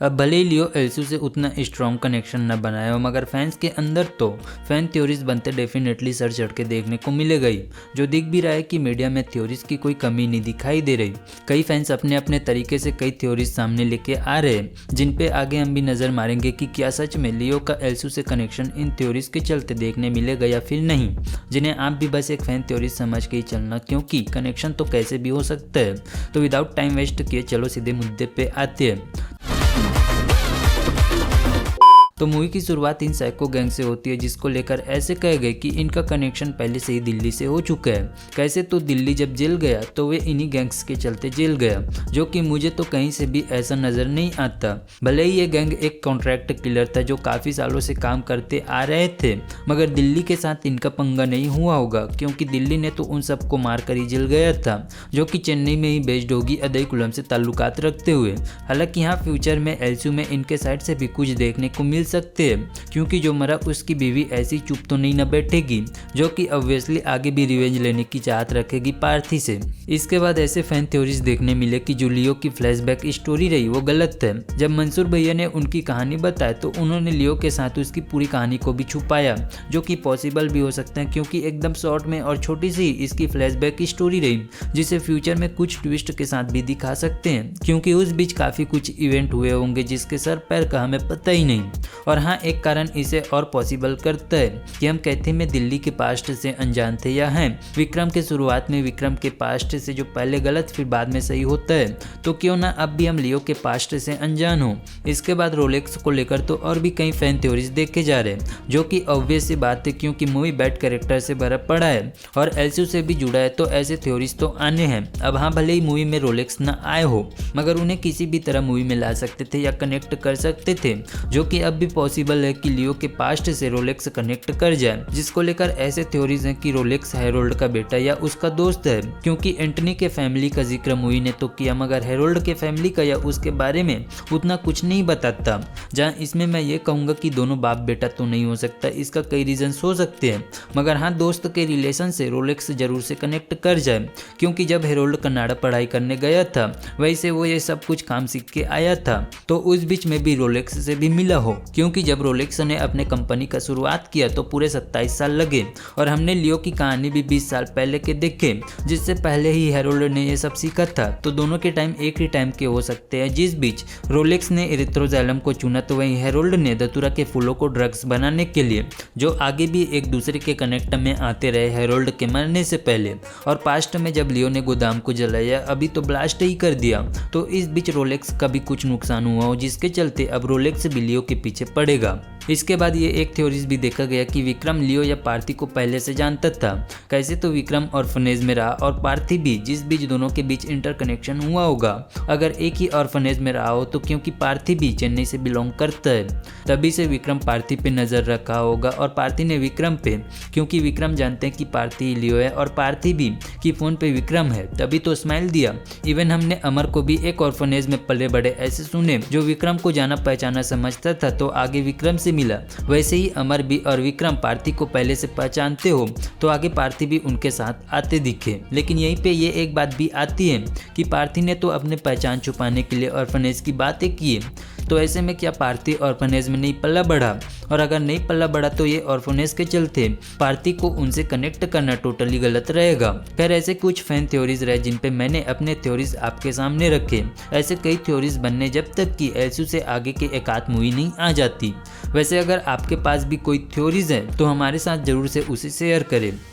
अब भले ही लियो एल्सू से उतना स्ट्रॉन्ग कनेक्शन न बनाए हो, मगर फैंस के अंदर तो फैन थ्योरीज बनते डेफिनेटली सर चढ़ के देखने को मिलेगा ही। जो दिख भी रहा है कि मीडिया में थ्योरीज की कोई कमी नहीं दिखाई दे रही। कई फैंस अपने अपने तरीके से कई थ्योरीज सामने लेके आ रहे हैं, जिन पे आगे हम भी नजर मारेंगे कि क्या सच में लियो का एल्सू से कनेक्शन इन थ्योरीज के चलते देखने मिलेगा या फिर नहीं, जिन्हें आप भी बस एक फैन थ्योरीज समझ के ही चलना, क्योंकि कनेक्शन तो कैसे भी हो सकता है। तो विदाउट टाइम वेस्ट किए चलो सीधे मुद्दे पे आते हैं। तो मूवी की शुरुआत इन साइको गैंग से होती है, जिसको लेकर ऐसे कहे गए कि इनका कनेक्शन पहले से ही दिल्ली से हो चुका है। कैसे, तो दिल्ली जब जेल गया तो वे इन्हीं गैंग्स के चलते जेल गया, जो कि मुझे तो कहीं से भी ऐसा नजर नहीं आता। भले ही ये गैंग एक कॉन्ट्रैक्ट किलर था जो काफ़ी सालों से काम करते आ रहे थे, मगर दिल्ली के साथ इनका पंगा नहीं हुआ होगा, क्योंकि दिल्ली ने तो उन सबको मार कर ही जेल गया था, जो कि चेन्नई में ही बेस्ड होगी अदईकुलम से ताल्लुकात रखते हुए। हालांकि यहाँ फ्यूचर में एल्सू में इनके साइड से भी कुछ देखने को मिल सकते हैं, क्योंकि जो मरा उसकी बीवी ऐसी चुप तो नहीं न बैठेगी, जो कि ऑब्वियसली आगे भी रिवेंज लेने की चाहत रखेगी पार्थी से। इसके बाद ऐसे फैन थ्योरीज देखने मिले कि जो लियो की फ्लैशबैक स्टोरी रही वो गलत है। जब मंसूर भैया ने उनकी कहानी बताई तो उन्होंने लियो के साथ उसकी पूरी कहानी को भी छुपाया, जो कि पॉसिबल भी हो सकता है, क्योंकि एकदम शॉर्ट में और छोटी सी इसकी फ्लैशबैक स्टोरी रही, जिसे फ्यूचर में कुछ ट्विस्ट के साथ भी दिखा सकते हैं, क्योंकि उस बीच काफी कुछ इवेंट हुए होंगे जिसके सर पैर का हमें पता ही नहीं। और हाँ, एक कारण इसे और पॉसिबल करता है कि हम कैथे में दिल्ली के पास्ट से अनजान थे या हैं विक्रम के शुरुआत में विक्रम के पास्ट से जो पहले गलत फिर बाद में सही होता है, तो क्यों ना अब भी हम लियो के पास्ट से अनजान हो। इसके बाद रोलेक्स को लेकर तो और भी कई फैन थ्योरीज देखे जा रहे हैं, जो कि ऑब्वियस सी बात है, क्योंकि मूवी बैड कैरेक्टर से भरा पड़ा है और एल्सू से भी जुड़ा है, तो ऐसे थ्योरीज तो आने हैं। अब हाँ, भले ही मूवी में रोलेक्स ना आए हो, मगर उन्हें किसी भी तरह मूवी में ला सकते थे या कनेक्ट कर सकते थे, जो कि अब भी पॉसिबल है कि लियो के पास्ट से रोलेक्स कनेक्ट कर जाए, जिसको लेकर ऐसे थ्योरीज हैं कि रोलेक्स हेरोल्ड का बेटा या उसका दोस्त है, क्योंकि एंटनी के फैमिली का जिक्र मूवी ने तो किया, मगर हेरोल्ड के फैमिली का या उसके बारे में उतना कुछ नहीं बताता। जहाँ इसमें मैं ये कहूँगा कि दोनों बाप बेटा तो नहीं हो सकता, इसका कई रीजंस हो सकते हैं, मगर हाँ, दोस्त के रिलेशन से रोलेक्स जरूर से कनेक्ट कर जाए, क्योंकि जब हेरोल्ड कनाडा पढ़ाई करने गया था वैसे वो ये सब कुछ काम सीख के आया था, तो उस बीच में भी रोलेक्स से भी मिला हो, क्योंकि जब रोलेक्स ने अपने कंपनी का शुरुआत किया तो पूरे 27 साल लगे, और हमने लियो की कहानी भी 20 साल पहले के देखे, जिससे पहले ही हेरोल्ड ने ये सब सीखा था, तो दोनों के टाइम एक ही टाइम के हो सकते हैं। जिस बीच रोलेक्स ने इरिथ्रोजैलम को चुना तो वहीं हेरोल्ड ने धतूरा के फूलों को ड्रग्स बनाने के लिए, जो आगे भी एक दूसरे के कनेक्ट में आते रहे हेरोल्ड के मरने से पहले। और पास्ट में जब लियो ने गोदाम को जलाया, अभी तो ब्लास्ट ही कर दिया, तो इस बीच रोलेक्स का भी कुछ नुकसान हुआ हो, जिसके चलते अब रोलेक्स भी लियो के पीछे पड़ेगा। इसके बाद ये एक थ्योरीज भी देखा गया कि विक्रम लियो या पार्थी को पहले से जानता था। कैसे, तो विक्रम ऑर्फनेज में रहा और पार्थी भी, जिस बीच दोनों के बीच इंटरकनेक्शन हुआ होगा। अगर एक ही ऑर्फनेज में रहा हो तो क्योंकि पार्थी भी चेन्नई से बिलोंग करता है, तभी से विक्रम पार्थी पे नजर रखा होगा और पार्थी ने विक्रम पे, क्योंकि विक्रम जानते हैं कि पार्थी ही लियो है और पार्थी भी कि फोन पे विक्रम है, तभी तो स्माइल दिया। इवन हमने अमर को भी एक ऑर्फनेज में पले बड़े ऐसे सुने जो विक्रम को जाना पहचाना समझता था, तो आगे विक्रम से मिला। वैसे ही अमर भी और विक्रम पार्थी को पहले से पहचानते हो, तो आगे पार्थी भी उनके साथ आते दिखे। लेकिन यहीं पे ये एक बात भी आती है कि पार्थी ने तो अपने पहचान छुपाने के लिए ऑर्फनेज की बातें की, तो ऐसे में क्या पार्थी ऑर्फनेज में नहीं पल्ला बढ़ा? और अगर नहीं पल्ला बढ़ा तो ये ऑर्फनेज के चलते पार्थी को उनसे कनेक्ट करना टोटली गलत रहेगा। फिर ऐसे कुछ फैन थ्योरीज रहे जिन पे मैंने अपने थ्योरीज आपके सामने रखे। ऐसे कई थ्योरीज बनने जब तक कि एल्सू से आगे के एक आध मूवी नहीं आ जाती। वैसे अगर आपके पास भी कोई थ्योरीज है तो हमारे साथ जरूर से उसे शेयर करें।